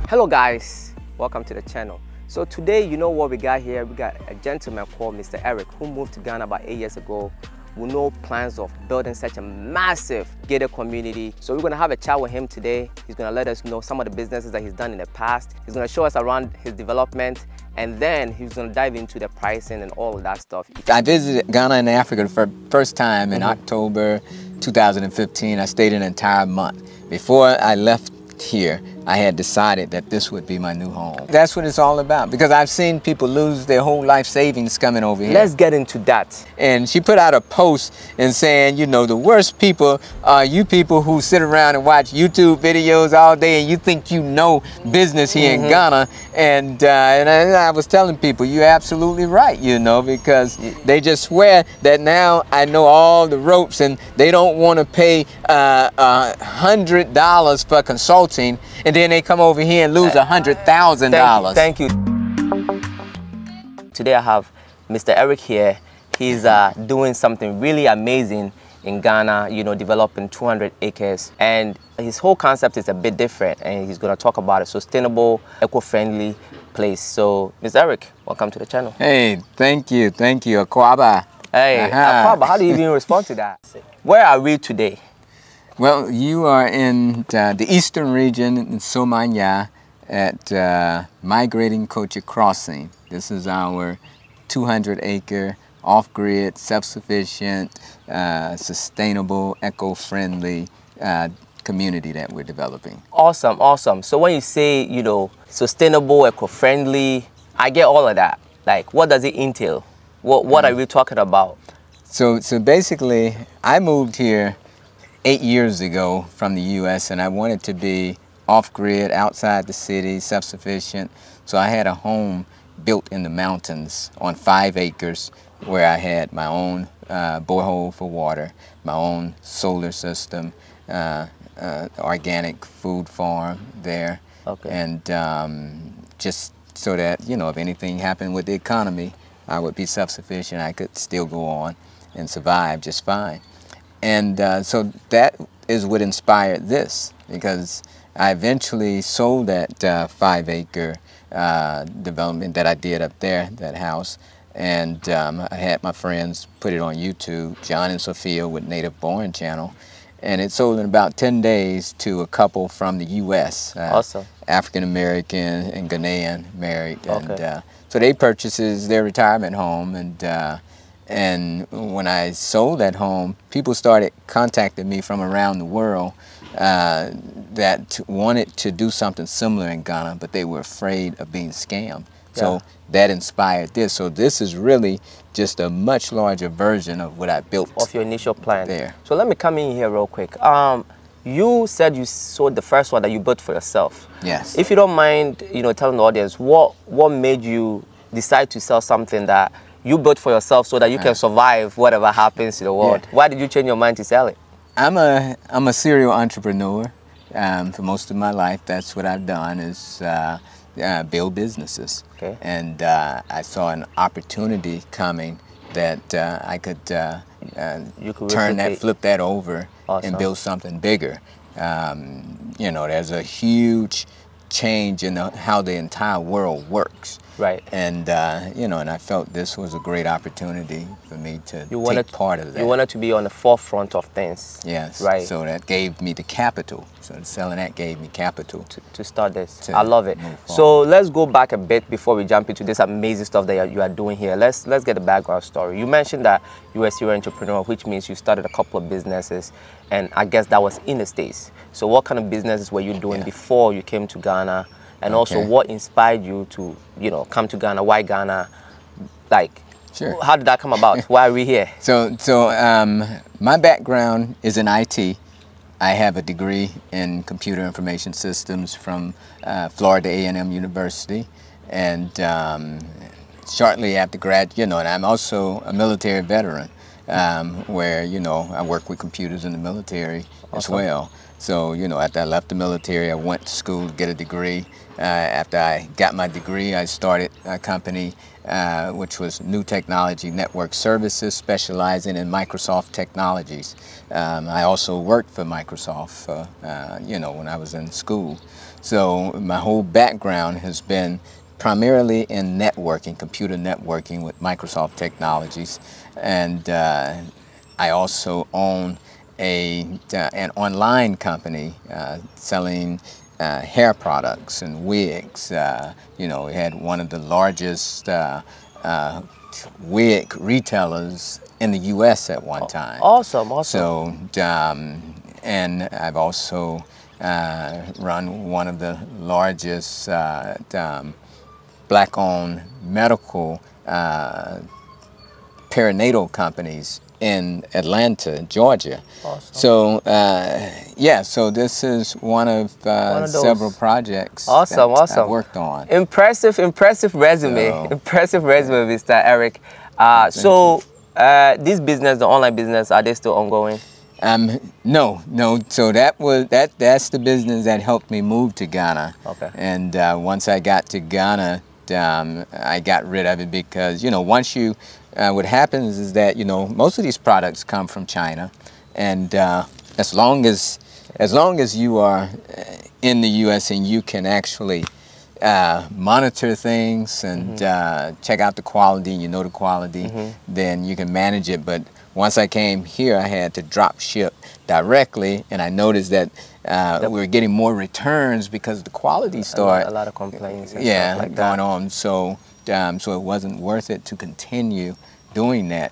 Hello guys, welcome to the channel. So today, you know what we got here? We got a gentleman called Mr. Eric who moved to Ghana about 8 years ago with no plans of building such a massive gated community. So we're gonna have a chat with him today. He's gonna let us know some of the businesses that he's done in the past. He's gonna show us around his development, and then he's gonna dive into the pricing and all of that stuff. I visited Ghana and Africa for first time in October 2015. I stayed an entire month. Before I left here, I had decided that this would be my new home. That's what it's all about, because I've seen people lose their whole life savings coming over here. Let's get into that. And she put out a post and saying, you know, the worst people are you people who sit around and watch YouTube videos all day and you think you know business here in Ghana. And I was telling people, you're absolutely right, you know, because they just swear that now I know all the ropes and they don't want to pay $100 for consulting, and then they come over here and lose $100,000. Thank you. Today I have Mr. Eric here. He's doing something really amazing in Ghana, you know, developing 200 acres. And his whole concept is a bit different, and he's going to talk about a sustainable, eco-friendly place. So, Mr. Eric, welcome to the channel. Hey, thank you, Akwaba. Hey, Akwaba, how do you even respond to that? Where are we today? Well, you are in the eastern region in Somanya at Migrating Crossing. This is our 200-acre, off-grid, self-sufficient, sustainable, eco-friendly community that we're developing. Awesome, awesome. So when you say, you know, sustainable, eco-friendly, I get all of that. Like, what does it entail? What are we talking about? So basically, I moved here 8 years ago from the U.S. and I wanted to be off-grid, outside the city, self-sufficient. So I had a home built in the mountains on 5 acres where I had my own borehole for water, my own solar system, organic food farm there. Okay. And just so that, you know, if anything happened with the economy, I would be self-sufficient. I could still go on and survive just fine. And so that is what inspired this, because I eventually sold that 5-acre development that I did up there, that house, and I had my friends put it on YouTube, John and Sophia with Native Born channel, and it sold in about 10 days to a couple from the U.S. Awesome. African-American and Ghanaian married. Okay. And so they purchased their retirement home, and when I sold that home, people started contacting me from around the world that wanted to do something similar in Ghana, but they were afraid of being scammed. Yeah. So that inspired this. So this is really just a much larger version of what I built. Of your initial plan. There. So let me come in here real quick. You said you sold the first one that you built for yourself. Yes. If you don't mind, you know, telling the audience, what made you decide to sell something that you built for yourself so that you can survive whatever happens to the world? Yeah. Why did you change your mind to sell it? I'm a serial entrepreneur. For most of my life, that's what I've done, is build businesses. Okay. And I saw an opportunity coming that I could flip that over. Awesome. And build something bigger. You know, there's a huge change in how the entire world works. Right. And, you know, and I felt this was a great opportunity for me to take part of that. You wanted to be on the forefront of things. Yes. Right. So that gave me the capital. So selling that gave me capital. To start this. I love it. So let's go back a bit before we jump into this amazing stuff that you are doing here. Let's get the background story. You mentioned that you were a serial entrepreneur, which means you started a couple of businesses, and I guess that was in the States. So what kind of businesses were you doing before you came to Ghana? And also, what inspired you to, you know, come to Ghana? Why Ghana? Like, how did that come about? Why are we here? So my background is in IT. I have a degree in computer information systems from Florida A&M University, and shortly after grad, you know, and I'm also a military veteran, where, you know, I work with computers in the military as well. So, you know, after I left the military, I went to school to get a degree. After I got my degree, I started a company which was New Technology Network Services, specializing in Microsoft technologies. I also worked for Microsoft, you know, when I was in school. So my whole background has been primarily in networking, computer networking with Microsoft technologies. And I also own an online company selling hair products and wigs. You know, we had one of the largest wig retailers in the U.S. at one time. Awesome, awesome. So, and I've also run one of the largest black-owned medical perinatal companies in Atlanta, Georgia. Awesome. So, yeah, so this is one of several projects that I've worked on. Impressive resume. So, impressive resume, Mr. Eric. So, this business, the online business, are they still ongoing? No. So that's the business that helped me move to Ghana. Okay. And once I got to Ghana, I got rid of it because, you know, once you, what happens is that, you know, most of these products come from China, and as long as you are in the U.S. and you can actually monitor things and check out the quality, you know the quality, then you can manage it. But once I came here, I had to drop ship directly, and I noticed that we were getting more returns because the quality started. A lot of complaints. And yeah, stuff like going that. on. So, so it wasn't worth it to continue doing that.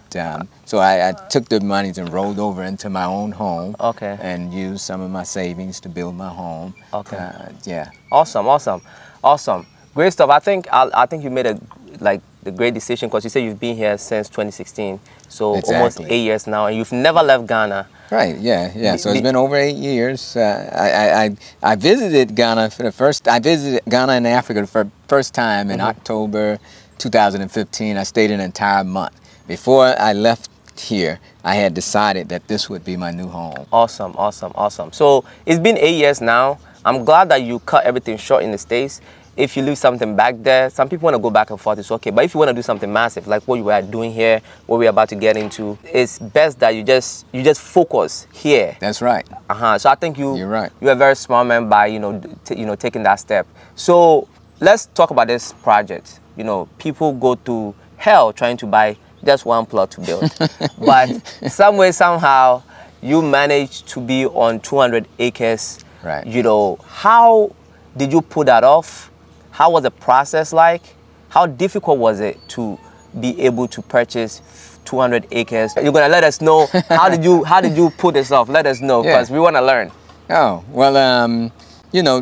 So I took the monies and rolled over into my own home. Okay. And used some of my savings to build my home. Okay. Yeah. Awesome. Great stuff. I think you made the great decision, because you say you've been here since 2016, so Exactly. almost 8 years now, and you've never left Ghana. Right. Yeah. So it's been over 8 years. I visited Ghana for the first. I visited Ghana and Africa for first time in October 2015. I stayed an entire month. Before I left here, I had decided that this would be my new home. Awesome. So it's been 8 years now. I'm glad that you cut everything short in the States. If you leave something back there, some people want to go back and forth, it's okay. But if you want to do something massive, like what you were doing here, what we're about to get into, it's best that you just focus here. That's right. So I think you're right. You're a very smart man by taking that step. So let's talk about this project. You know, people go to hell trying to buy just one plot to build, but some way, somehow, you managed to be on 200 acres. Right. You know, how did you pull that off? How was the process like? How difficult was it to be able to purchase 200 acres? You're gonna let us know how did you pull this off? Let us know, because we want to learn. Oh well, you know,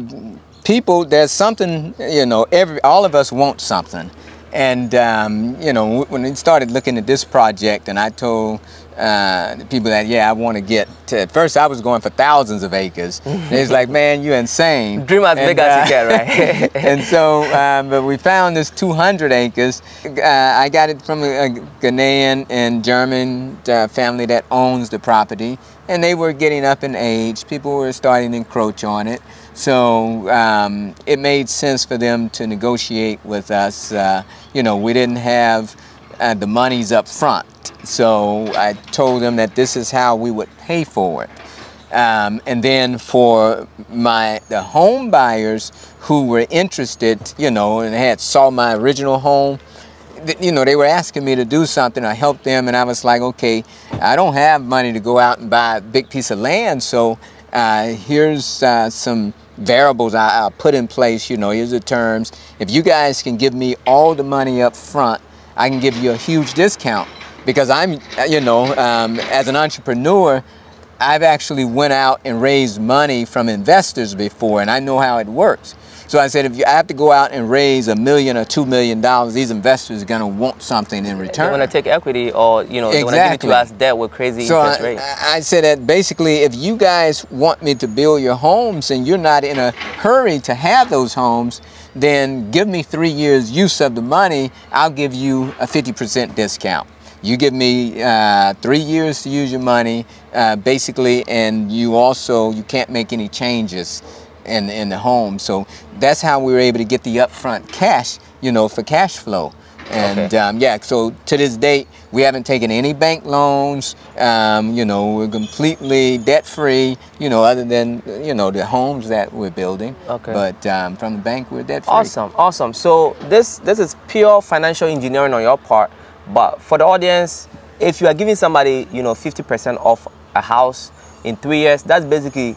people. There's something. You know, all of us want something, and you know, when we started looking at this project, and I told the people that I want to get to. At first, I was going for thousands of acres. It's like, man, you're insane. Dream as big as you can, right? And so, but we found this 200 acres. I got it from a Ghanaian and German family that owns the property, and they were getting up in age. People were starting to encroach on it. So it made sense for them to negotiate with us. You know, we didn't have the monies up front. So I told them that this is how we would pay for it. And then for the home buyers who were interested, you know, and saw my original home, you know, they were asking me to do something. I helped them, and I was like, okay, I don't have money to go out and buy a big piece of land, so here's some variables I'll put in place. You know, here's the terms. If you guys can give me all the money up front, I can give you a huge discount, because I'm, you know, as an entrepreneur, I've actually went out and raised money from investors before, and I know how it works. So I said, if I have to go out and raise $1 million or $2 million, these investors are going to want something in return. They want to take equity, or, you know, they want to give it to us debt with crazy interest rates. I said that basically, if you guys want me to build your homes and you're not in a hurry to have those homes, then give me 3 years use of the money. I'll give you a 50% discount. You give me 3 years to use your money, basically, and you can't make any changes in the home. So that's how we were able to get the upfront cash, you know, for cash flow. And yeah, so to this date, we haven't taken any bank loans. You know, we're completely debt-free, you know, other than, you know, the homes that we're building. Okay. But from the bank, we're debt-free. Awesome, awesome. So this is pure financial engineering on your part. But for the audience, if you are giving somebody, you know, 50% off a house in 3 years, that's basically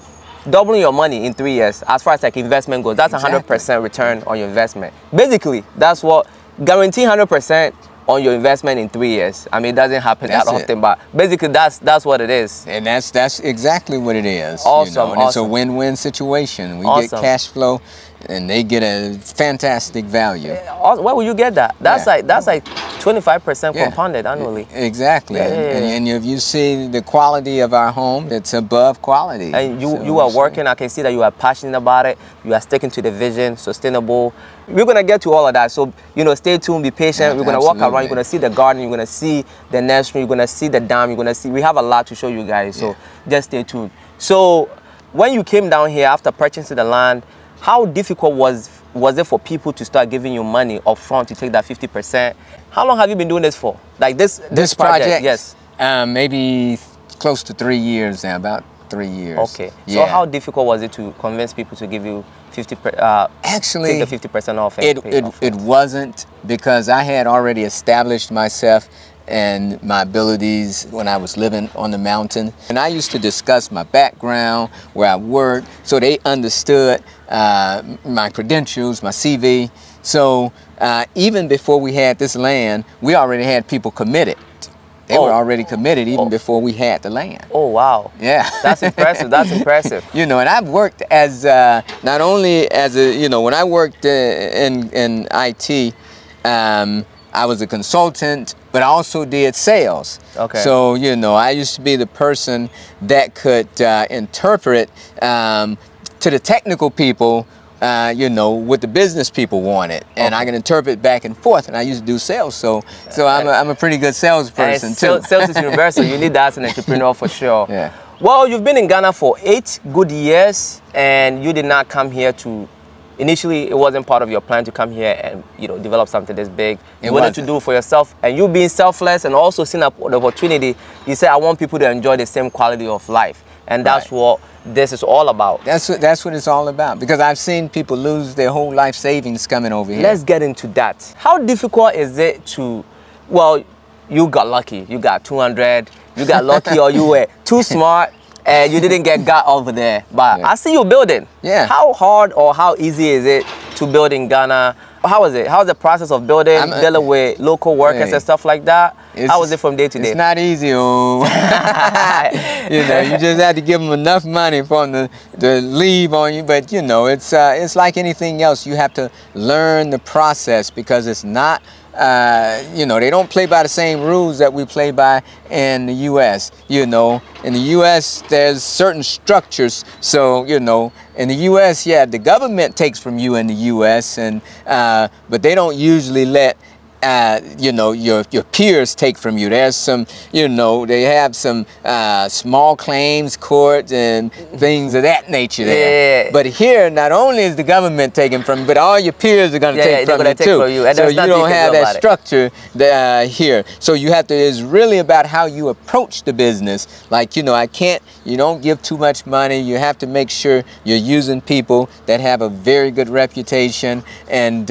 doubling your money in 3 years as far as like investment goes. That's 100% return on your investment. Basically, that's what guarantee 100% on your investment in 3 years. I mean, it doesn't happen that often, but basically that's what it is. And that's exactly what it is. Awesome, you know? And it's a win-win situation. We get cash flow, and they get a fantastic value. Where will you get that? That's like 25% compounded annually. Exactly. And if you see the quality of our home, it's above quality. And you are working. I can see that you are passionate about it. You are sticking to the vision, sustainable. We're gonna get to all of that. So, you know, stay tuned, be patient. We're gonna walk around. You're gonna see the garden. You're gonna see the nursery. You're gonna see the dam. You're gonna see. We have a lot to show you guys. So just stay tuned. So when you came down here after purchasing the land, how difficult was it for people to start giving you money up front to take that 50%? How long have you been doing this for? Like this project? Yes. Maybe close to 3 years now, about 3 years. Okay. So how difficult was it to convince people to give you 50%? Actually, take the 50% off. It wasn't, because I had already established myself and my abilities when I was living on the mountain. And I used to discuss my background, where I worked, so they understood my credentials, my CV. So even before we had this land, we already had people committed. They were already committed even before we had the land. Oh, wow. Yeah. That's impressive. That's impressive. You know, and I've worked as, not only as a, you know, when I worked in IT, I was a consultant, but I also did sales. Okay. So, you know, I used to be the person that could interpret to the technical people, you know, what the business people wanted, and I can interpret back and forth. And I used to do sales, so I'm a pretty good salesperson too. Sales is universal. You need that as an entrepreneur for sure. Yeah. Well, you've been in Ghana for 8 good years, and you did not come here to. Initially, it wasn't part of your plan to come here and, you know, develop something this big. You wanted to do it for yourself, and you being selfless and also seeing the opportunity, you said, I want people to enjoy the same quality of life. And that's what this is all about. That's what it's all about, because I've seen people lose their whole life savings coming over here. Let's get into that. How difficult is it to, well, you got lucky. You got 200. You got lucky, or you were too smart and you didn't get got over there. But I see you building. Yeah. How hard or how easy is it to build in Ghana? How is it? How's the process of building, dealing with local workers and stuff like that? How is it from day to day? It's not easy. Oh. You know, you just have to give them enough money for them to leave on you. But you know, it's like anything else. You have to learn the process, because it's not. You know, they don't play by the same rules that we play by in the U.S. You know, in the U.S. there's certain structures. So, you know, in the U.S., yeah, the government takes from you in the U.S. and but they don't usually let you know, your peers take from you. There's some, you know, they have some small claims court and things of that nature there. Yeah. But here, not only is the government taking from you, but all your peers are going to take from you too. So you don't have that structure here. So you have to, it's really about how you approach the business. Like, you know, you don't give too much money. You have to make sure you're using people that have a very good reputation, and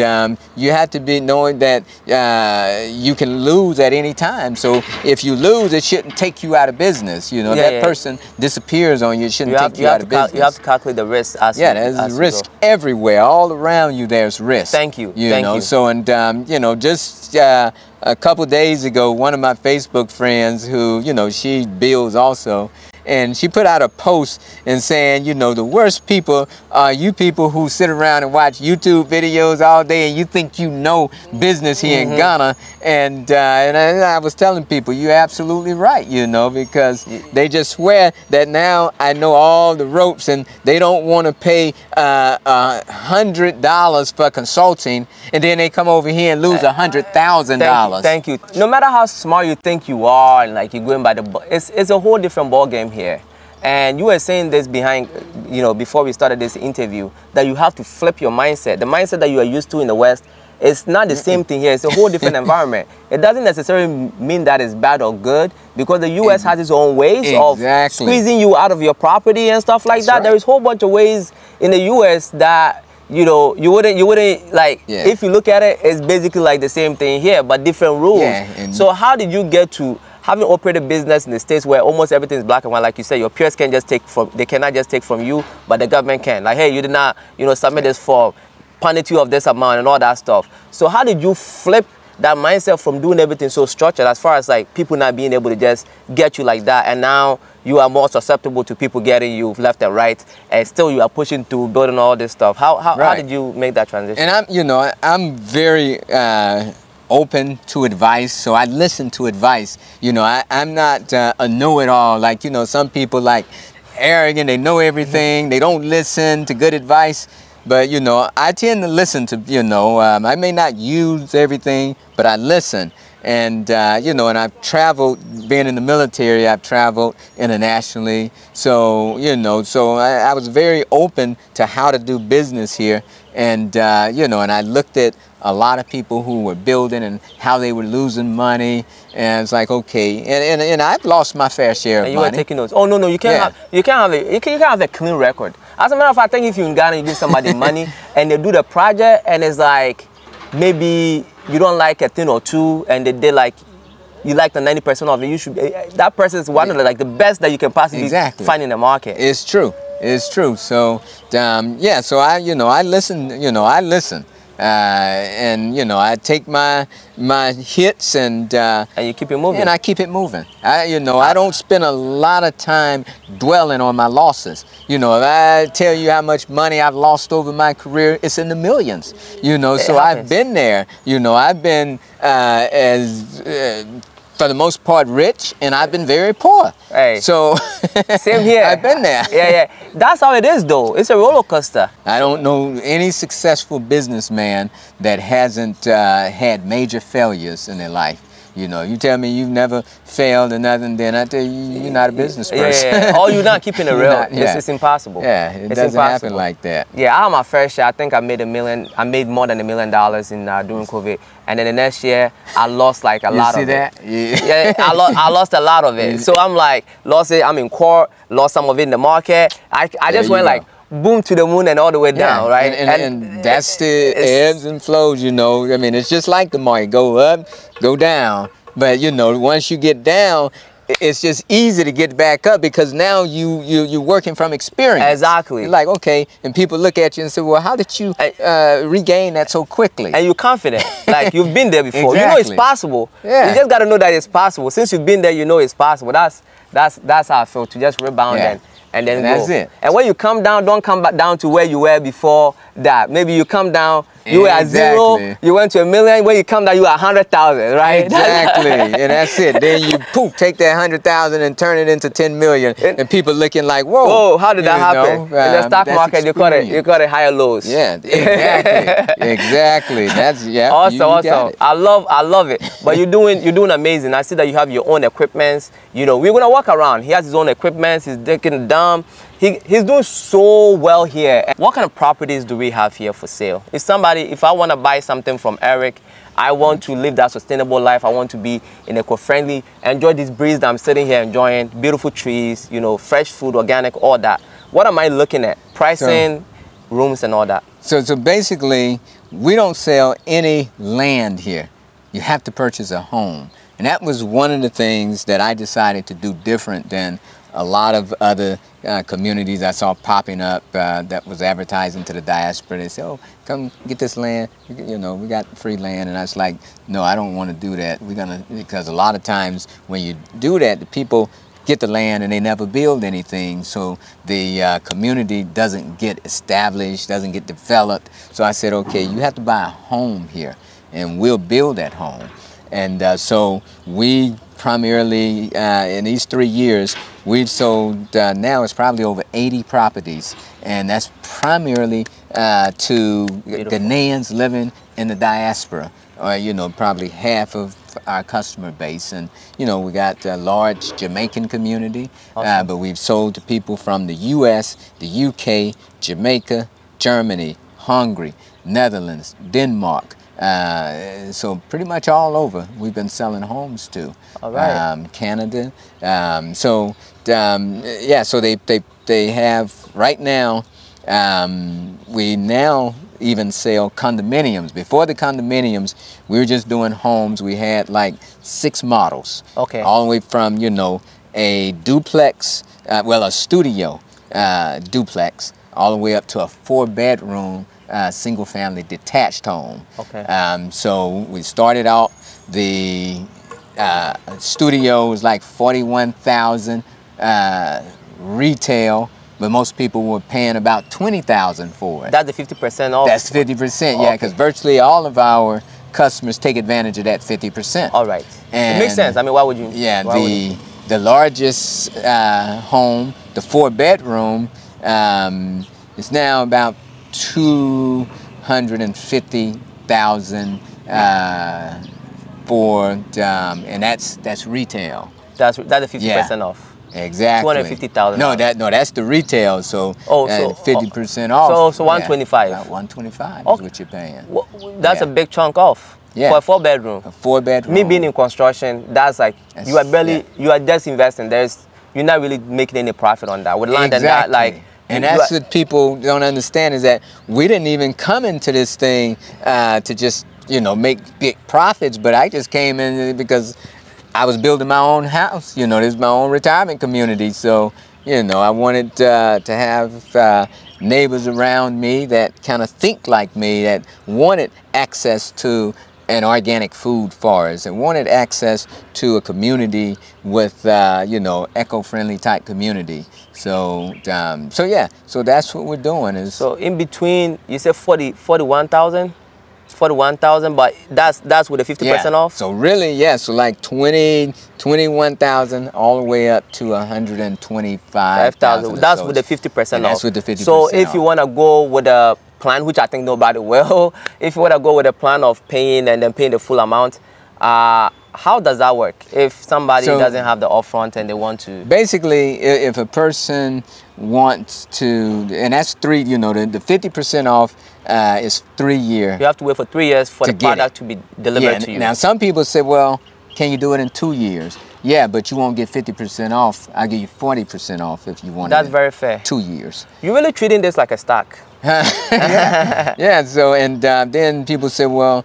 you have to be knowing that you can lose at any time. So if you lose, it shouldn't take you out of business. You know, that person disappears on you, it shouldn't take you out of business. You have to calculate the risk. There's risk everywhere. All around you, there's risk. Thank you. You know, so, and you know, just a couple days ago, one of my Facebook friends who, you know, she builds also, and she put out a post and saying, you know, the worst people are you people who sit around and watch YouTube videos all day and you think you know business here in Ghana. And I was telling people, you're absolutely right, you know, because they just swear that now I know all the ropes and they don't want to pay $100 for consulting, and then they come over here and lose $100,000. Thank you. No matter how smart you think you are, and like you're going by the, it's a whole different ball game here. And you were saying this behind, you know, before we started this interview, that you have to flip your mindset. The mindset that you are used to in the West, it's not the same thing here. It's a whole different environment. It doesn't necessarily mean that it's bad or good, because the U.S. has its own ways of squeezing you out of your property and stuff like that. There is a whole bunch of ways in the U.S. that, you know, you wouldn't like, if you look at it, it's basically like the same thing here, but different rules. So how did you get to having operated business in the States where almost everything is black and white? Like you said, your peers can just take from, they cannot just take from you, but the government can. Like, hey, you did not, you know, submit this form, penalty of this amount and all that stuff. So how did you flip that mindset from doing everything so structured, as far as like people not being able to just get you like that, and now you are more susceptible to people getting you left and right, and still you are pushing through building all this stuff? How did you make that transition? And I'm very open to advice, so I listen to advice. You know, I'm not a know-it-all. Like, you know, some people like arrogant, they know everything, they don't listen to good advice. But, you know, I tend to listen to, you know, I may not use everything, but I listen. And, you know, and I've traveled, being in the military, I've traveled internationally. So, you know, so I was very open to how to do business here. And, you know, and I looked at a lot of people who were building and how they were losing money. And it's like, okay, and I've lost my fair share of money. And you were taking notes. Oh, no, you can't have a clean record. As a matter of fact, I think if you're in Ghana, you give somebody money and they do the project, and it's like, maybe you don't like a thing or two, and they like, you like the 90% of it, you should be, that person is one of the, like, the best that you can possibly find in the market. It's true. It's true. So, yeah, so I listen, and, you know, I take my hits and you keep it moving. And I keep it moving. I don't spend a lot of time dwelling on my losses. You know, if I tell you how much money I've lost over my career, it's in the millions. You know, so I've been there. You know, I've been for the most part rich, and I've been very poor. Hey, so same here. I've been there. Yeah. That's how it is, though. It's a roller coaster. I don't know any successful businessman that hasn't had major failures in their life. You know, you tell me you've never failed or nothing, then I tell you you're not a business person. Yeah. Or you're not keeping it real. It's impossible. Yeah, it doesn't happen like that. Yeah, I had my fair share. I think I made I made more than $1 million in during COVID. And then the next year, I lost like a lot of it. Yeah, I lost a lot of it. So I'm like, lost it. I'm in court, lost some of it in the market. I just went like, boom to the moon and all the way down, right? And that's the ebbs and flows, you know. I mean, it's just like the market, go up, go down. But, you know, once you get down, it's just easy to get back up, because now you're working from experience. Exactly. You're like, okay, and people look at you and say, well, how did you regain that so quickly? And you're confident, like you've been there before. Exactly. You know it's possible. Yeah. You just got to know that it's possible. Since you've been there, you know it's possible. That's how I feel, to just rebound and then go. That's it. And when you come down, don't come back down to where you were before that. Maybe you come down, you were at 0, you went to $1 million. When you come down, you were 100,000, right? Exactly. And that's it. Then you poof, take that 100,000 and turn it into 10 million, and people looking like, whoa. How did that happen? In the stock market, you call it higher lows. Yeah, exactly. Exactly. That's awesome. I love it. But you're doing amazing. I see that you have your own equipments. You know, we're gonna walk around. He has his own equipment. He's taking a dump. He's doing so well here. What kind of properties do we have here for sale? If I want to buy something from Eric, I want to live that sustainable life. I want to be in eco-friendly, enjoy this breeze that I'm sitting here enjoying, beautiful trees, you know, fresh food, organic, all that. What am I looking at? Pricing, rooms and all that. So basically, we don't sell any land here. You have to purchase a home. And that was one of the things that I decided to do different than a lot of other communities I saw popping up that was advertising to the diaspora. They said, oh, come get this land. You know, we got free land. And I was like, no, I don't want to do that. Because a lot of times when you do that, the people get the land and they never build anything. So the community doesn't get established, doesn't get developed. So I said, okay, you have to buy a home here and we'll build that home. And so we primarily, in these 3 years, we've sold, now it's probably over 80 properties. And that's primarily to Ghanaians living in the diaspora, or, you know, probably half of our customer base. And, you know, we got a large Jamaican community, awesome. But we've sold to people from the US, the UK, Jamaica, Germany, Hungary, Netherlands, Denmark. So pretty much all over we've been selling homes to. All right. Canada. Yeah, so they have right now, we now even sell condominiums. Before the condominiums, we were just doing homes. We had like 6 models. Okay. All the way from, you know, a duplex, well, a studio duplex, all the way up to a 4-bedroom single-family detached home. Okay. So we started out, the studio was like $41,000 retail, but most people were paying about $20,000 for it. That's the 50% off? That's 50%, yeah, because virtually all of our customers take advantage of that 50%. All right. And it makes sense. I mean, why would you? Yeah, the largest home, the 4-bedroom, is now about $250,000 for, and that's retail. That's the 50% off. Exactly. 250,000. No, that's the retail. So 50% off. So 125. About 125 is what you're paying. Well, that's a big chunk off. Yeah. For a 4-bedroom. A 4-bedroom. Me being in construction, that's like you are barely you are just investing. You're not really making any profit on that. With land and that, like. And that's what people don't understand, is that we didn't even come into this thing to just, you know, make big profits, but I just came in because I was building my own house. You know, this is my own retirement community. So, you know, I wanted to have neighbors around me that kind of think like me, that wanted access to an organic food forest and wanted access to a community with, you know, eco-friendly type community. So, yeah, so that's what we're doing. So in between, you said 41,000, but that's with the 50% off? So really, yeah, so like 21,000 all the way up to 125,000. That's with the 50% off. That's with the 50% So if you want to go with a plan, which I think nobody will, if you want to go with a plan of paying and then paying the full amount, how does that work? If somebody doesn't have the upfront and they want to... Basically, if a person wants to, and that's 3, you know, the 50% off is 3 years. You have to wait for 3 years for the product to be delivered to you. Now, some people say, well, can you do it in 2 years? Yeah, but you won't get 50% off. I'll give you 40% off if you want it. That's very fair. 2 years. You're really treating this like a stock. Yeah, so, and then people say, well,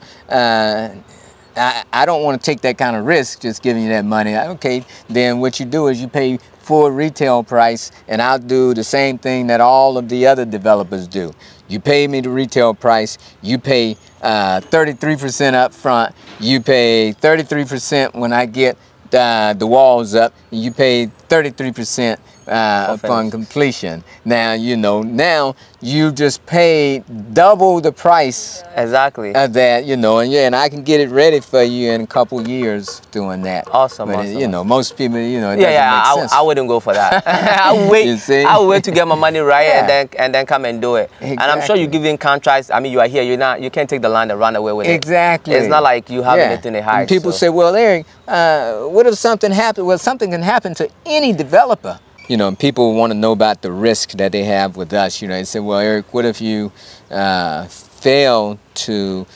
I don't want to take that kind of risk, just giving you that money. Okay, then what you do is you pay full retail price, and I'll do the same thing that all of the other developers do. You pay me the retail price, you pay 33% up front, you pay 33% when I get the walls up, and you pay 33% upon completion. Now, you know, now you just paid double the price exactly of that, you know, and I can get it ready for you in a couple years doing that. Awesome. But awesome. You know, most people, you know, it doesn't make sense. I wouldn't go for that. I'll wait to get my money right and then come and do it. Exactly. And I'm sure you're giving contracts. I mean, you are here. You can't take the land and run away with it. Exactly. It's not like you have anything to hide. People say, well, Eric, what if something happens? Well, something can happen to any developer. You know, people want to know about the risk that they have with us. You know, they say, well, Eric, what if you fail to,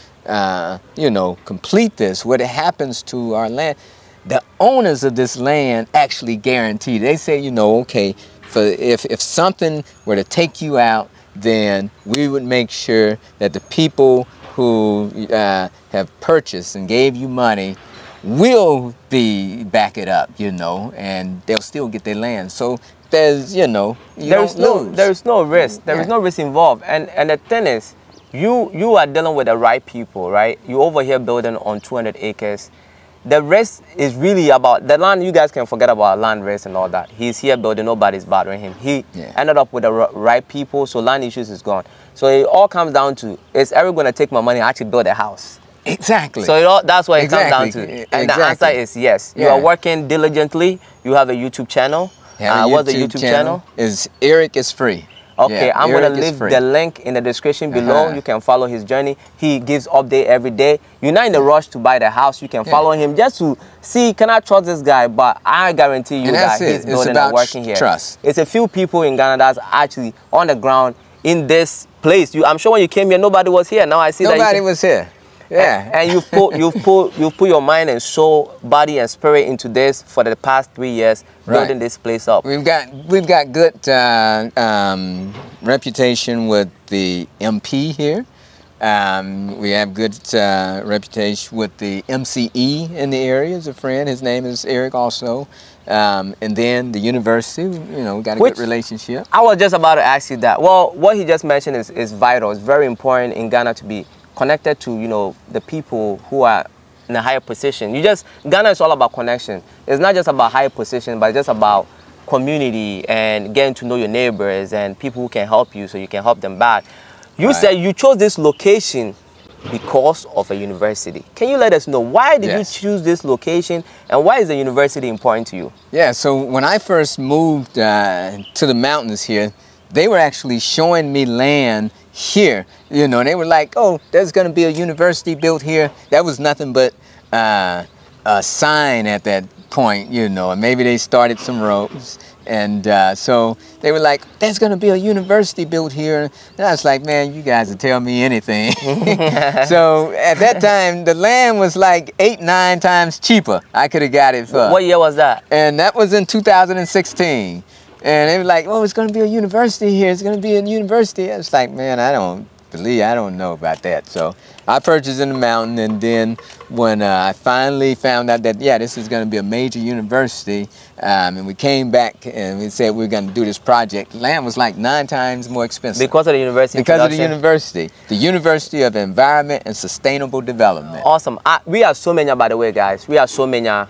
you know, complete this? What happens to our land? The owners of this land actually guarantee. They say, you know, okay, if something were to take you out, then we would make sure that the people who have purchased and gave you money will back it up, you know, and they'll still get their land. So there's, you know, there's no risk. There is no risk involved. And the thing is, you are dealing with the right people, right? You over here building on 200 acres. the risk is really about the land. You guys can forget about land risk and all that. He's here building, nobody's bothering him. He ended up with the right people, so land issues is gone. So it all comes down to, is Eric going to take my money and actually build a house? Exactly. So that's what it comes down to. And the answer is yes. You are working diligently. You have a YouTube channel. What's the YouTube channel? Is Eric is Free. Okay, I'm going to leave the link in the description below. You can follow his journey. He gives update every day. You're not in the rush to buy the house. You can follow him just to see, can I trust this guy? But I guarantee you that he's building and working here. Trust. It's a few people in Ghana that's actually on the ground in this place. I'm sure when you came here, nobody was here. Now I see that nobody was here. Yeah, and you've put your mind and soul, body and spirit into this for the past 3 years, building this place up. We've got good reputation with the MP here. We have good reputation with the MCE in the area. Is a friend. His name is Eric also. And then the university. You know, we got a good relationship. I was just about to ask you that. Well, what he just mentioned is vital. It's very important in Ghana to be connected to, you know, the people who are in a higher position. Ghana is all about connection. It's not just about higher position, but it's just about community and getting to know your neighbors and people who can help you so you can help them back. You said you chose this location because of a university. Can you let us know, why did you choose this location and why is the university important to you? Yeah, so when I first moved to the mountains here, they were actually showing me land here, you know, and they were like, oh, there's going to be a university built here. That was nothing but a sign at that point, you know, and maybe they started some roads. And so they were like, there's going to be a university built here. And I was like, man, you guys will tell me anything. So at that time, the land was like 8, 9 times cheaper. I could have got it for. What year was that? And that was in 2016. And they were like, oh, it's going to be a university here. It's going to be a university. I was like, man, I don't know about that. So I purchased in the mountain. And then when I finally found out that, yeah, this is going to be a major university, and we came back and we said we were going to do this project, land was like 9 times more expensive. Because of the university? Because of the university. The University of Environment and Sustainable Development. Awesome. We are Somanya, by the way, guys. We are Somanya,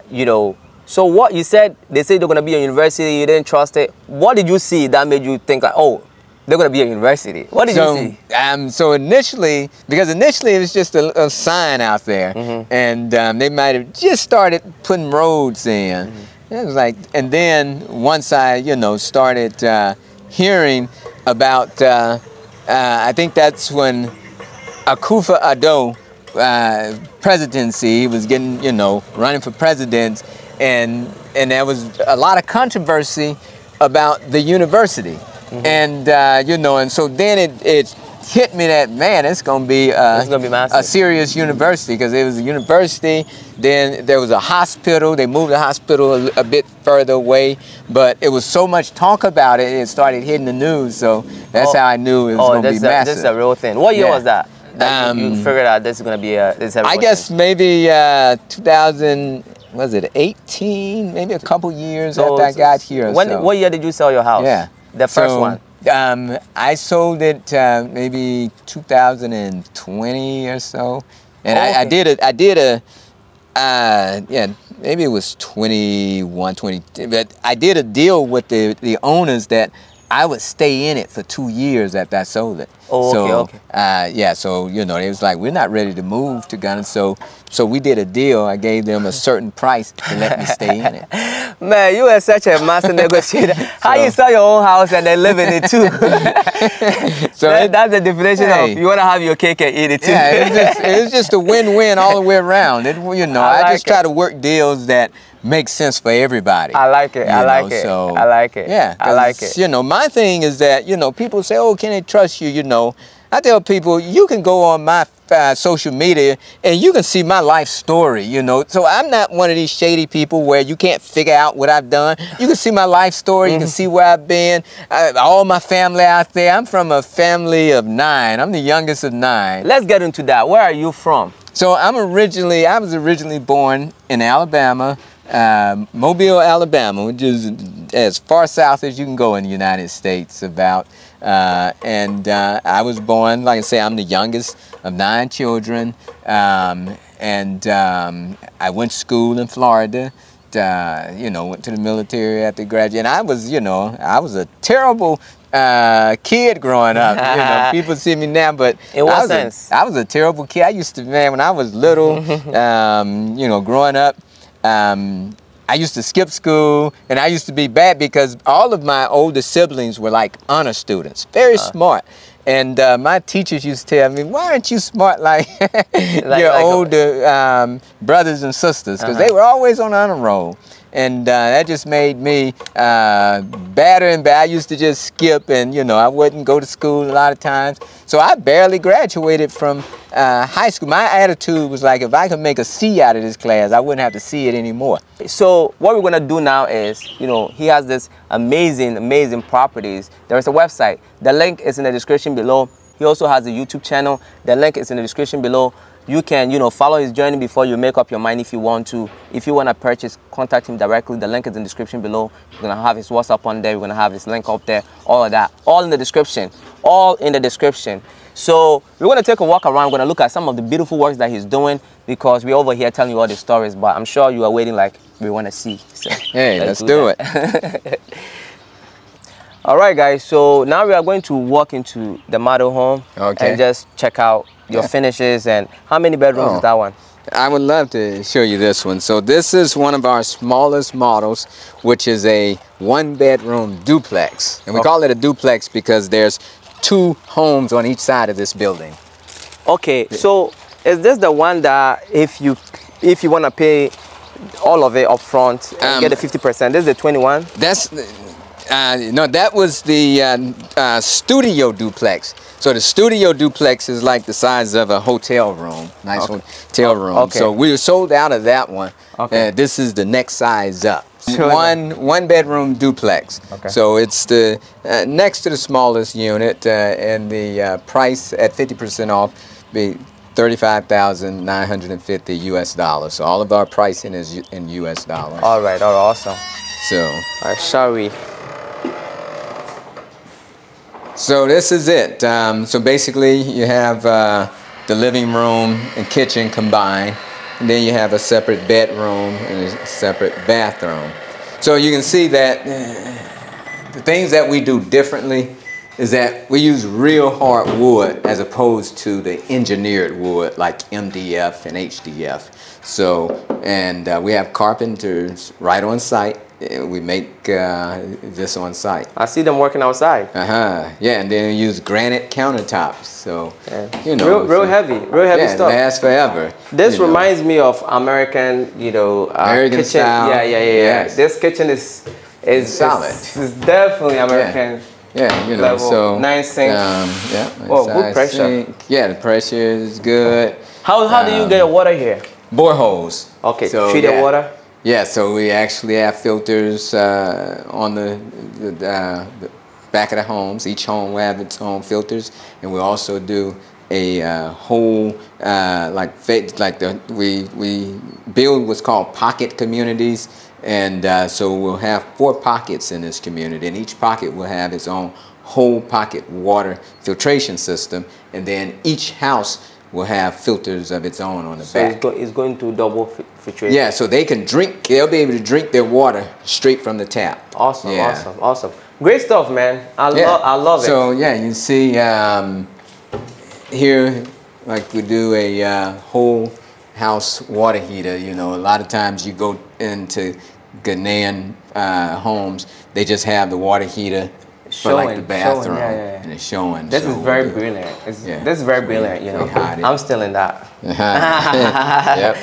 you know. So what you said, they said they're going to be a university, you didn't trust it. What did you see that made you think like, oh, they're going to be a university? What did you see? So initially, because initially it was just a sign out there, and they might have just started putting roads in. It was like, and then once I, you know, started hearing about, I think that's when Akufo-Addo presidency, he was getting, you know, running for president. And there was a lot of controversy about the university, and you know, and so then it hit me that, man, it's gonna be a serious university, because it was a university. Then there was a hospital. They moved the hospital a bit further away, but it was so much talk about it, it started hitting the news. So that's how I knew it was gonna be massive. This is a real thing. What year was that? You figured out this is gonna be a. I guess maybe 2000. Was it 18? Maybe a couple years after I got here. What year did you sell your house? Yeah, the first one. I sold it maybe 2020 or so, and I did a yeah, maybe it was 21, 20. But I did a deal with the owners that I would stay in it for 2 years after I sold it. Oh, okay. Yeah, so, you know, it was like, we're not ready to move to Ghana, so we did a deal. I gave them a certain price to let me stay in it. Man, you are such a master negotiator. How you sell your own house and then live in it too? So that's the definition of you want to have your cake and eat it too. Yeah, it was just a win-win all the way around. You know, I just try to work deals that make sense for everybody. I like it. I like it. I like it. Yeah, I like it. You know, my thing is that, you know, people say, oh, can they trust you? You know, I tell people, you can go on my social media and you can see my life story, you know. So I'm not one of these shady people where you can't figure out what I've done. You can see my life story. You can see where I've been. All my family out there. I'm from a family of 9. I'm the youngest of 9. Let's get into that. Where are you from? So I was originally born in Alabama, Mobile, Alabama, which is as far south as you can go in the United States, about I was born, like I say, I'm the youngest of 9 children, I went to school in Florida. You know, went to the military after graduating. And I was, you know, I was a terrible kid growing up. You know, people see me now, but in what sense? I was a terrible kid. I used to, man, when I was little, you know, growing up, I used to skip school, and I used to be bad because all of my older siblings were like honor students, very smart. And my teachers used to tell me, why aren't you smart like your older brothers and sisters? Because they were always on honor roll. And that just made me badder and badder. I used to just skip, and, you know, I wouldn't go to school a lot of times. So I barely graduated from high school. My attitude was like, if I could make a C out of this class, I wouldn't have to see it anymore. So what we're going to do now is, you know, he has this amazing, amazing properties. There is a website. The link is in the description below. He also has a YouTube channel. The link is in the description below. You can, you know, follow his journey before you make up your mind if you want to. If you want to purchase, contact him directly. The link is in the description below. We're going to have his WhatsApp on there. We're going to have his link up there. All of that. All in the description. All in the description. So we're going to take a walk around. We're going to look at some of the beautiful works that he's doing, because we're over here telling you all the stories. But I'm sure you are waiting like we want to see. So hey, let's do it. All right, guys. So now we are going to walk into the model home and just check out your finishes. And how many bedrooms is that one? I would love to show you this one. So this is one of our smallest models, which is a 1-bedroom duplex. And we call it a duplex because there's 2 homes on each side of this building. Okay, so is this the one that if you want to pay all of it up front and get the 50%, this is the 21? That's no, that was the studio duplex. So the studio duplex is like the size of a hotel room, nice hotel room. Okay. So we were sold out of that one. Okay. This is the next size up. One bedroom duplex. Okay. So it's the next to the smallest unit, and the price at 50% off be $35,950 US dollars. So all of our pricing is in US dollars. All right, awesome. So, all right, shall we? So this is it. So basically you have the living room and kitchen combined, and then you have a separate bedroom and a separate bathroom. So you can see that the things that we do differently is that we use real hard wood as opposed to the engineered wood like MDF and HDF. So, and we have carpenters right on site. We make this on site. I see them working outside. Yeah, and then we use granite countertops. So, you know, real heavy stuff. It lasts forever. This reminds me of American, you know, American kitchen. style. Yeah. Yes. This kitchen is solid. It's definitely American. Yeah, you know, level. so nice sink. Oh, good pressure. Sink. Yeah, the pressure is good. How do you get your water here? Boreholes. Okay, so, treated water. Yeah, so we actually have filters on the back of the homes. Each home will have its own filters, and we also do a whole we build what's called pocket communities, and so we'll have 4 pockets in this community, and each pocket will have its own whole pocket water filtration system, and then each house will have filters of its own on the back. So it's going to double filtration? Yeah, so they can drink, they'll be able to drink their water straight from the tap. Awesome, awesome. Great stuff, man. I love it. So yeah, you see here, like we do a whole house water heater. You know, a lot of times you go into Ghanaian homes, they just have the water heater for like the bathroom, and it's showing. This is very brilliant. This is very brilliant. You know, I'm still in that. Yep.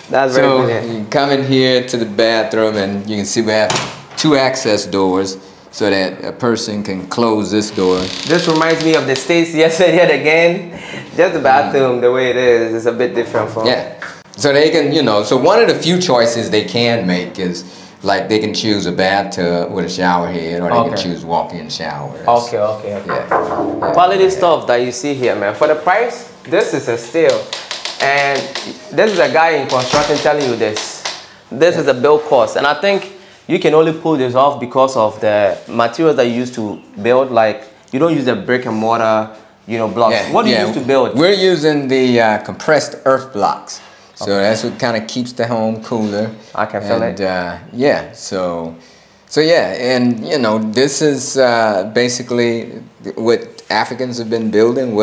That's very brilliant. You come in here to the bathroom, and you can see we have 2 access doors, so that a person can close this door. This reminds me of the States yet again. Just the bathroom, the way it is a bit different from. Yeah. So they can, you know, so one of the few choices they can make is, like, they can choose a bathtub with a shower head, or they can choose walk-in showers. Okay. Yeah. Quality stuff that you see here, man. For the price, this is a steal. And this is a guy in construction telling you this. This is a build cost. And I think you can only pull this off because of the materials that you use to build, like You don't use the brick and mortar, you know, blocks. Yeah, What do you use to build? We're using the compressed earth blocks. So that's what kind of keeps the home cooler. I can feel it. Yeah, so yeah, and you know, this is basically what Africans have been building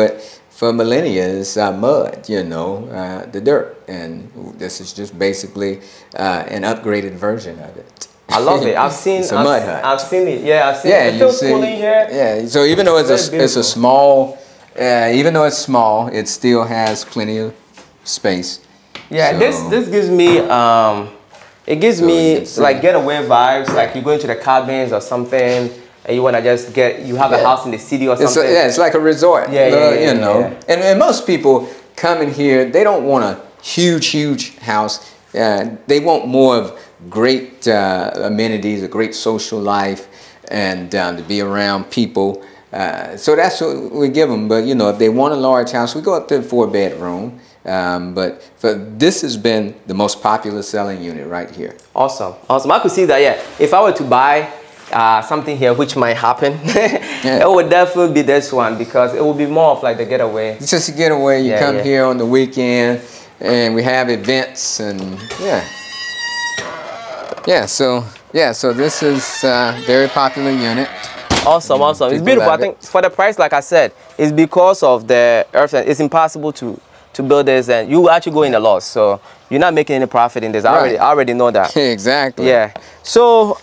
for millennia is mud, you know, the dirt, and this is just basically an upgraded version of it. I love it. I've seen. It's a mud hut. I've seen it. Yeah, I've seen it. It feels cool in here. Yeah. So even though it's a small, it still has plenty of space. Yeah, so, this gives me it gives me like getaway vibes. Like you go into the cabins or something, and you wanna just you have a house in the city or something. It's like a resort. You know. And most people come in here, they don't want a huge house. They want more of great amenities, a great social life, and to be around people. So that's what we give them. But you know, if they want a large house, we go up to a 4-bedroom. But this has been the most popular selling unit right here. Awesome. I could see that. Yeah, if I were to buy something here, which might happen, it would definitely be this one, because it would be more of like the getaway. It's just a getaway. You come here on the weekend, and we have events, and so this is a very popular unit. Awesome. It's beautiful. I think for the price, like I said, it's because of the earth. It's impossible to build this, and you actually go in a loss, so you're not making any profit in this. I already know that. Exactly. Yeah. So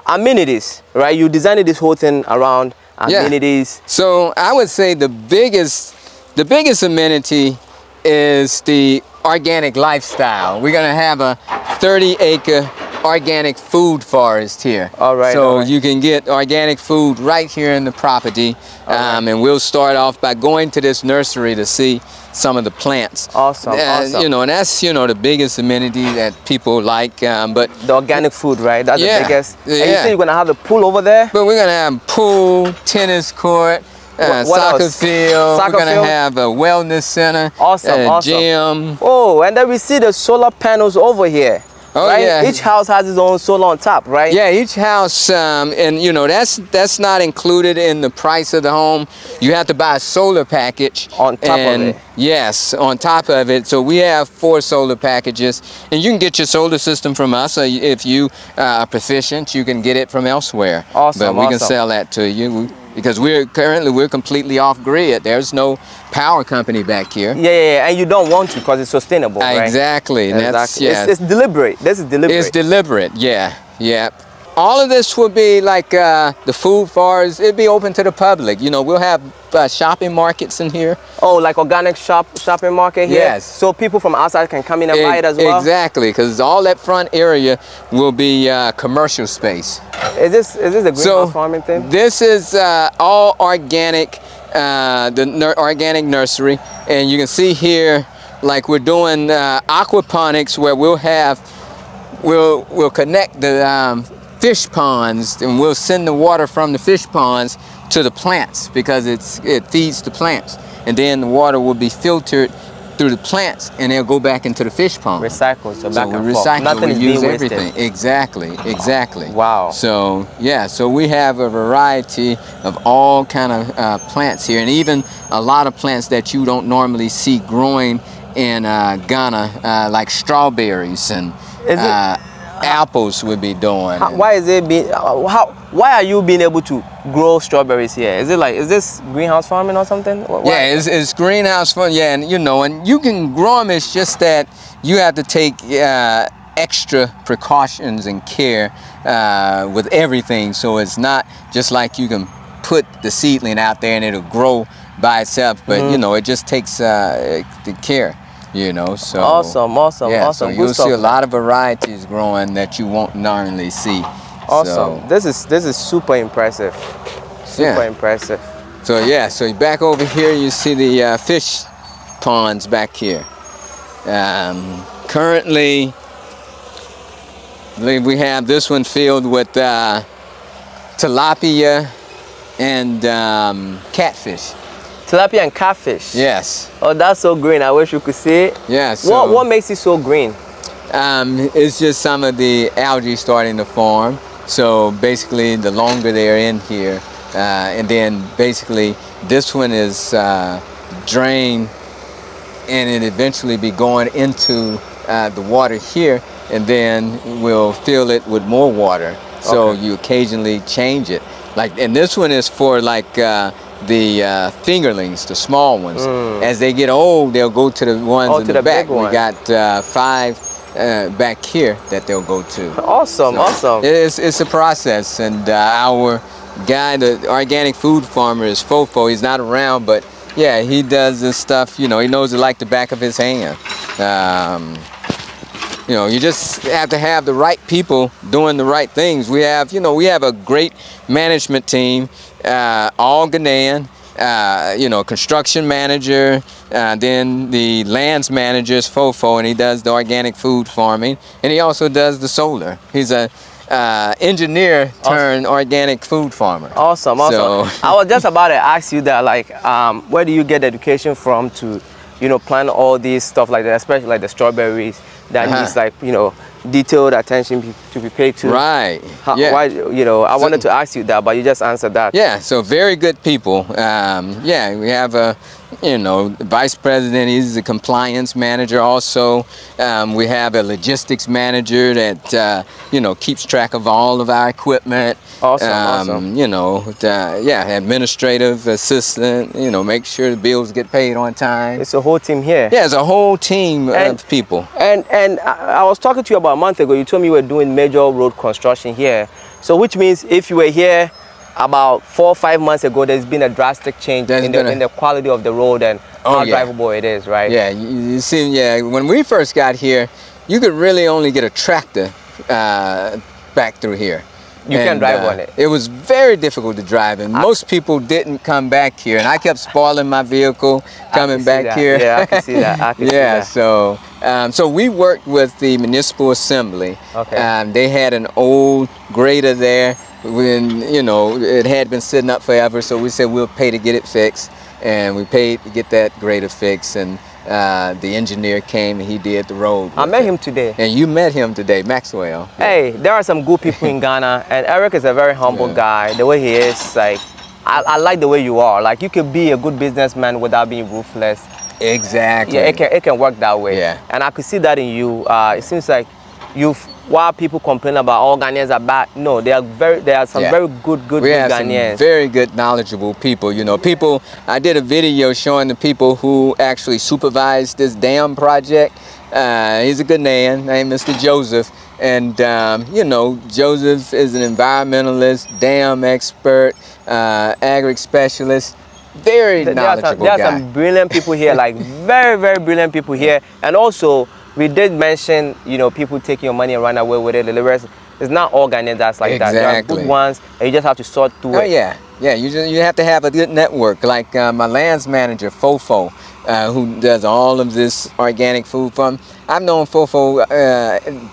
amenities, right? You designed this whole thing around amenities. So I would say the biggest amenity is the organic lifestyle. We're gonna have a 30-acre organic food forest here. So you can get organic food right here in the property. And we'll start off by going to this nursery to see some of the plants. Awesome. You know, and that's, you know, the biggest amenity that people like. But the organic food, right? That's the biggest. And you say you're gonna have a pool over there? But we're gonna have a pool, tennis court, soccer field. We're gonna have a wellness center, gym. Oh, and then we see the solar panels over here. Each house has its own solar on top, right? Yeah, each house, and you know, that's not included in the price of the home. You have to buy a solar package on top of it. Yes, on top of it. So we have 4 solar packages, and you can get your solar system from us. If you are proficient, you can get it from elsewhere. But we can sell that to you. Because we're completely off grid. There's no power company back here. And you don't want to, because it's sustainable, right? Exactly. It's deliberate. This is deliberate. It's deliberate. Yeah. All of this will be like the food forest. It'll be open to the public. You know, we'll have shopping markets in here. Oh, like organic shopping market here? Yes. So people from outside can come in and buy it as well? Exactly, because all that front area will be commercial space. Is this the greenhouse farming thing? This is all organic, the organic nursery. And you can see here, like we're doing aquaponics, where we'll connect the fish ponds, and we'll send the water from the fish ponds to the plants, because it feeds the plants, and then the water will be filtered through the plants, and they'll go back into the fish pond. Recycle, so back and forth. Nothing is being wasted. Exactly. Wow. So so we have a variety of all kind of plants here, and even a lot of plants that you don't normally see growing in Ghana, like strawberries and apples would be doing. Why are you being able to grow strawberries here? Is this greenhouse farming or something? Yeah, it's greenhouse farming. Yeah, and you know, and you can grow them. It's just that you have to take extra precautions and care with everything. So it's not just like you can put the seedling out there and it'll grow by itself. But you know, it just takes the care. You know, so awesome. So you'll see a lot of varieties growing that you won't normally see. Awesome. So, this is super impressive. Impressive. So so back over here you see the fish ponds back here. Currently, we have this one filled with tilapia and catfish. Tilapia and catfish. Yes. Oh, that's so green. I wish you could see it. Yeah. So what makes it so green? It's just some of the algae starting to form. So basically, the longer they're in here, and then basically this one is drained, and it eventually be going into the water here, and then we'll fill it with more water. So you occasionally change it. Like, and this one is for like the fingerlings, the small ones. As they get old, they'll go to the ones in the back. We got 5 back here that they'll go to. Awesome, so awesome. It's a process, and our guy, the organic food farmer, is Fofo. He's not around, but yeah, he does this stuff. You know, he knows it like the back of his hand. You know, you just have to have the right people doing the right things. We have, you know, we have a great management team, all Ghanaian. You know, construction manager, then the lands manager is Fofo, and he does the organic food farming, and he also does the solar. He's a engineer turned organic food farmer. Awesome, awesome. So, I was just about to ask you that, like, where do you get education from to, you know, plant all these stuff like that, especially like the strawberries that needs, like, you know, detailed attention to be paid to. Right. Yeah. Why, you know, I wanted to ask you that, but you just answered that. Yeah. So very good people. Yeah, we have a, you know, vice president. He's the compliance manager. Also, we have a logistics manager that you know, keeps track of all of our equipment. Awesome. Awesome. You know, yeah, administrative assistant. You know, make sure the bills get paid on time. It's a whole team here. Yeah, it's a whole team of people. And I was talking to you about a month ago. You told me you were doing major road construction here. So which means if you were here about 4 or 5 months ago, there's been a drastic change in the quality of the road and how drivable it is, right? Yeah, you see, yeah, when we first got here, you could really only get a tractor back through here. You can't drive on it. It was very difficult to drive, and most people didn't come back here, and I kept spoiling my vehicle coming back here. Yeah, I can see that. I can see that. So so we worked with the municipal assembly. Okay. They had an old grader there when, you know, it had been sitting up forever, so we said we'll pay to get it fixed, and we paid to get that grader fixed, and the engineer came and he did the road. I met him today. And you met him today, Maxwell. Hey, there are some good people in Ghana, and Eric is a very humble guy. The way he is, like, I like the way you are. Like, you could be a good businessman without being ruthless. Exactly. Yeah, it can work that way. Yeah. And I could see that in you. It seems like while people complain about all Ghanaians are bad, no, there are some very good Ghanaians. Some very good, knowledgeable people. You know, people. I did a video showing the people who actually supervised this dam project. He's a Ghanaian named Mr. Joseph, and you know, Joseph is an environmentalist, dam expert, agri specialist. Very knowledgeable guy. There are some brilliant people here, like very brilliant people here, and also. We did mention, you know, people taking your money and run away with it. The rest, it's not all Ghanaians that's like that. There are good ones, and you just have to sort through it. Yeah, yeah. You have to have a good network. Like my lands manager, Fofo, who does all of this organic food farm. I've known Fofo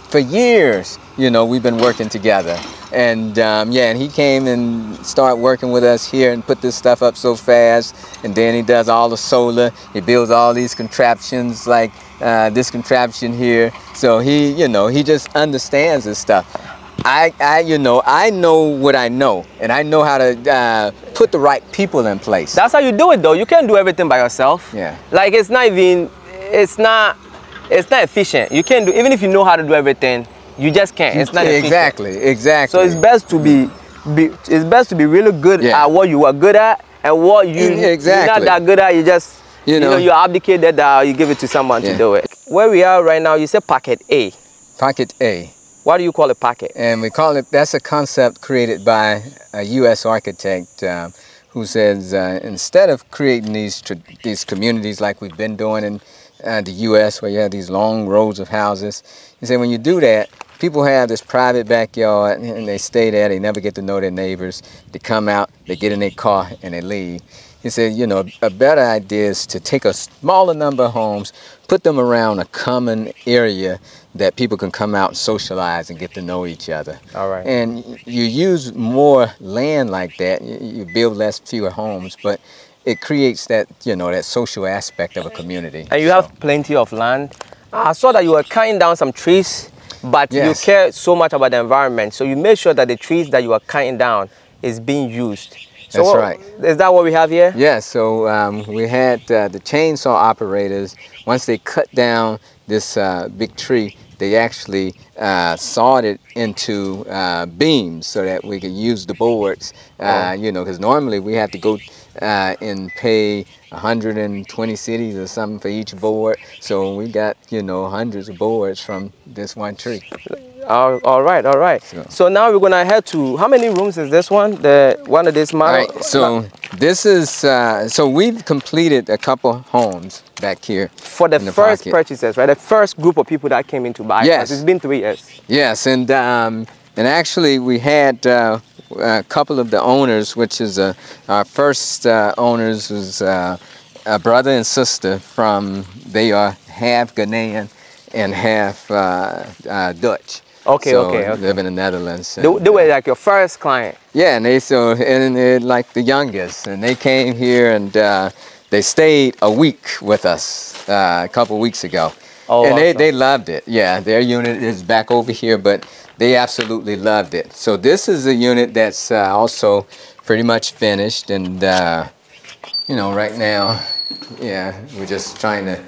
for years. You know, we've been working together, and yeah, and he came and started working with us here and put this stuff up so fast. And then he does all the solar. He builds all these contraptions like. This contraption here, so he, you know, he just understands this stuff. You know, I know what I know, and I know how to put the right people in place. That's how you do it, though. You can't do everything by yourself. Yeah. Like it's not efficient. You can't do, even if you know how to do everything, you just can't. It's not efficient. Exactly. So it's best to be really good at what you are good at, and what you're not that good at, you just. You know, you abdicate that, you give it to someone to do it. Where we are right now, you say Packet A. Packet A. Why do you call it Packet? And we call it, that's a concept created by a U.S. architect who says instead of creating these communities like we've been doing in the U.S. where you have these long rows of houses, he said when you do that, people have this private backyard and they stay there, they never get to know their neighbors. They come out, they get in their car and they leave. He said, you know, a better idea is to take a smaller number of homes, put them around a common area that people can come out and socialize and get to know each other. All right. And you use more land like that. You build fewer homes, but it creates that, you know, that social aspect of a community. And you have plenty of land. I saw that you were cutting down some trees, but you care so much about the environment. So you made sure that the trees that you are cutting down is being used. So That's right. Is that what we have here? Yeah, so we had the chainsaw operators. Once they cut down this big tree, they actually sawed it into beams so that we could use the boards, you know, because normally we have to go and pay 120 cities or something for each board. So we got, you know, hundreds of boards from this one tree. All right. So now we're gonna head to, how many rooms is this one? The one of this model? All right, so this is, so we've completed a couple homes back here. For the first purchases, right? The first group of people that came in to buy. Yes. It's been 3 years. Yes, and actually we had a couple of the owners, which is our first owners was a brother and sister from, they are half Ghanaian and half Dutch. Okay, so okay. Live in the Netherlands. They were like your first client. Yeah, and they're like the youngest, and they came here and they stayed a week with us a couple weeks ago. Oh, and awesome. they loved it. Yeah, their unit is back over here, but they absolutely loved it. So this is a unit that's also pretty much finished, and you know, right now, yeah, we're just trying to.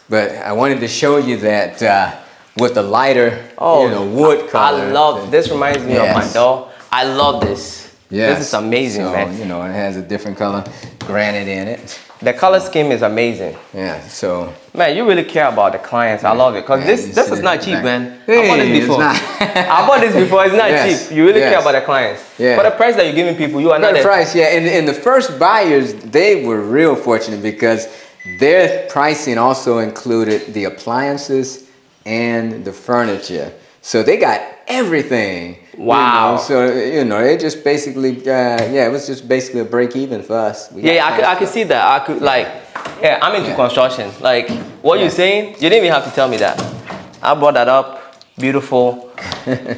But I wanted to show you that. With the lighter, you know, wood color. I love this. Reminds me of my doll. I love this. Yes. This is amazing, so, man. You know, it has a different color granite in it. The color scheme is amazing. Yeah. So. Man, you really care about the clients. I love it because this is not cheap, man. Hey, I bought this before. I bought this before. It's not cheap. You really care about the clients. Yeah. For the price that you're giving people, you are not. The price, yeah. And the first buyers, they were real fortunate because their pricing also included the appliances and the furniture, so they got everything. Wow. You know? So you know, they just basically, yeah, it was just basically a break even for us. I could see that. I could yeah, I'm into construction. Like what you're saying, you didn't even have to tell me that. I brought that up. Beautiful,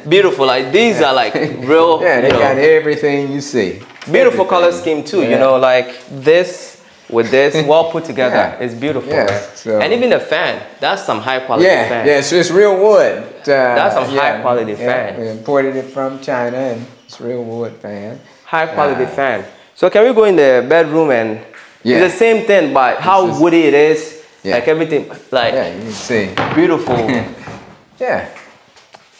beautiful. Like these are like real. Yeah, they got everything you see. Beautiful color scheme too. You know, like this. With this, well put together, it's beautiful, man. So. And even the fan, that's some high quality fan. Yeah, it's real wood. That's some high quality fan. We imported it from China, and it's real wood fan. High quality fan. So can we go in the bedroom and it's the same thing, but how woody it is, like everything, like you can see. Beautiful. Yeah.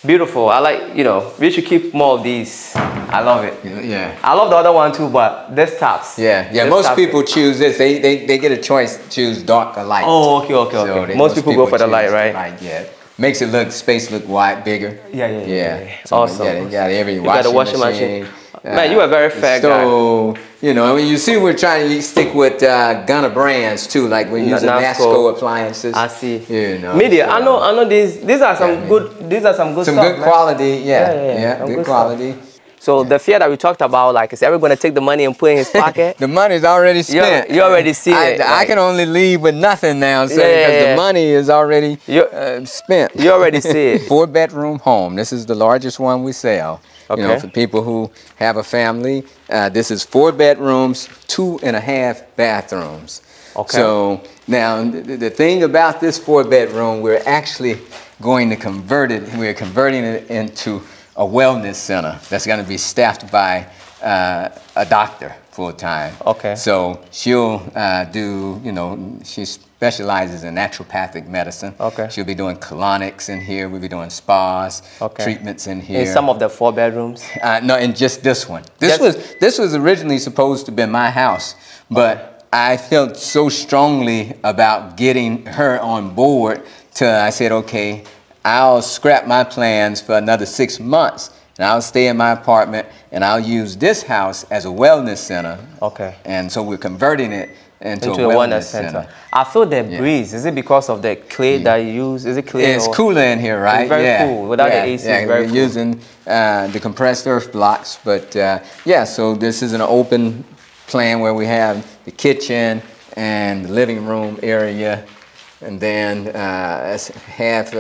Beautiful. I like, you know, we should keep more of these. I love it. Yeah. I love the other one too, but this tops. Yeah. Yeah. Most people choose this. They get a choice to choose dark or light. Oh, okay. So most people go for the light, right? Light, yeah. Makes it space look wide, bigger. Yeah. So awesome. Yeah, they got every washing machine. Man, you are very fair guy. You know, you see, we're trying to stick with Ghana brands too, like we're using Nasco appliances. I see. You know, media. I know these are some good. These are some good. Some stuff, good quality. Yeah. Good quality. Stuff. So the fear that we talked about, like, is Eric going to take the money and put it in his pocket? The money's already spent. You already see it. I can only leave with nothing now, so because the money is already spent. You already see it. 4-bedroom home. This is the largest one we sell. Okay. You know, for people who have a family, this is 4 bedrooms, 2.5 bathrooms. Okay. So now the thing about this 4-bedroom, we're actually going to convert it. We're converting it into a wellness center that's going to be staffed by a doctor full time. Okay. So she'll do, you know, she specializes in naturopathic medicine. Okay. She'll be doing colonics in here. We'll be doing spas, treatments in here. In some of the 4 bedrooms? No, in just this one. This was originally supposed to be my house, but I felt so strongly about getting her on board till I said, okay, I'll scrap my plans for another 6 months, and I'll stay in my apartment, and I'll use this house as a wellness center. Okay. And so we're converting it into a wellness center. I feel the breeze. Is it because of the clay that you use? Is it clay? It's cooler in here, right? It's very cool. Without the AC, it's very cool. We're using the compressed earth blocks, but yeah, so this is an open plan where we have the kitchen and the living room area, and then that's half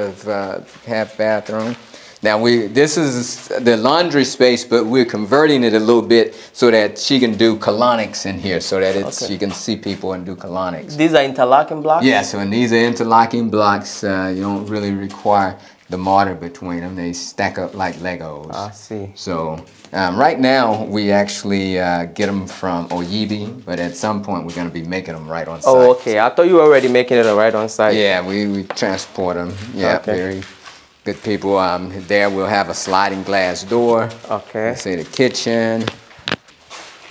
bathroom. Now this is the laundry space, but we're converting it a little bit so that she can do colonics in here, so that she can see people and do colonics. These are interlocking blocks? Yeah, so these are interlocking blocks. You don't really require the mortar between them. They stack up like Legos. I see. So right now we actually get them from Oyibi, but at some point we're going to be making them right on site. Oh, okay. I thought you were already making it right on site. Yeah, we transport them. Yeah, okay. Very good people. There we'll have a sliding glass door. Okay. Let's say the kitchen.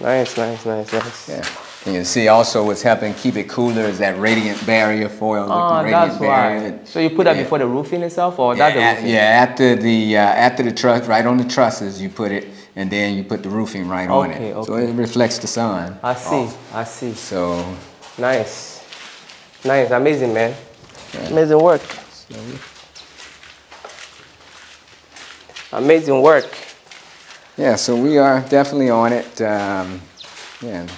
Nice, nice, nice, nice. Yeah. And you can see also what's helping keep it cooler is that radiant barrier foil. Oh, that's why. So you put that before the roofing itself, or that's the roofing? Yeah, after the truss, right on the trusses, you put it, and then you put the roofing right on it. Okay. So it reflects the sun. I see, I see. So nice, nice, amazing, man. Yeah. Amazing work. Amazing work. Yeah, so we are definitely on it. Yeah.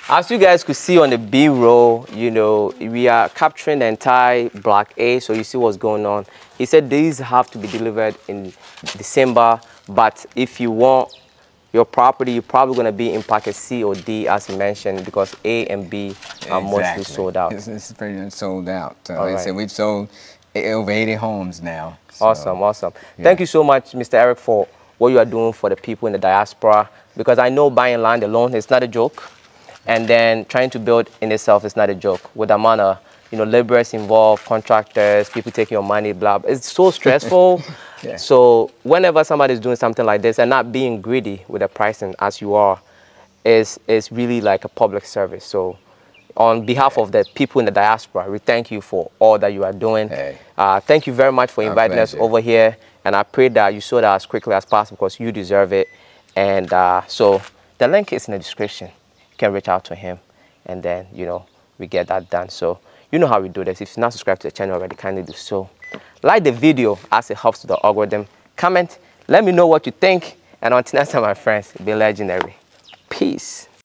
As you guys could see on the B-roll, you know, we are capturing the entire Block A, so you see what's going on. He said these have to be delivered in December, but if you want your property, you're probably going to be in Packet C or D, as he mentioned, because A and B are mostly sold out. It's pretty much sold out. Like right. I said, we've sold over 80 homes now. So, awesome, awesome. Yeah. Thank you so much, Mr. Eric, for what you are doing for the people in the diaspora, because I know buying land alone is not a joke. And then trying to build in itself is not a joke. With the amount of, you know, laborers involved, contractors, people taking your money, blah, blah. It's so stressful. Yeah. So whenever somebody's doing something like this and not being greedy with the pricing as you are, is really like a public service. So on behalf of the people in the diaspora, we thank you for all that you are doing. Hey. Thank you very much for inviting us over here. And I pray that you sold out as quickly as possible because you deserve it. And so the link is in the description. You can reach out to him, and then, you know, we get that done. So you know how we do this. If you're not subscribed to the channel already, kindly do so. Like the video as it helps to the algorithm. Comment, let me know what you think. And until next time, my friends, be legendary. Peace.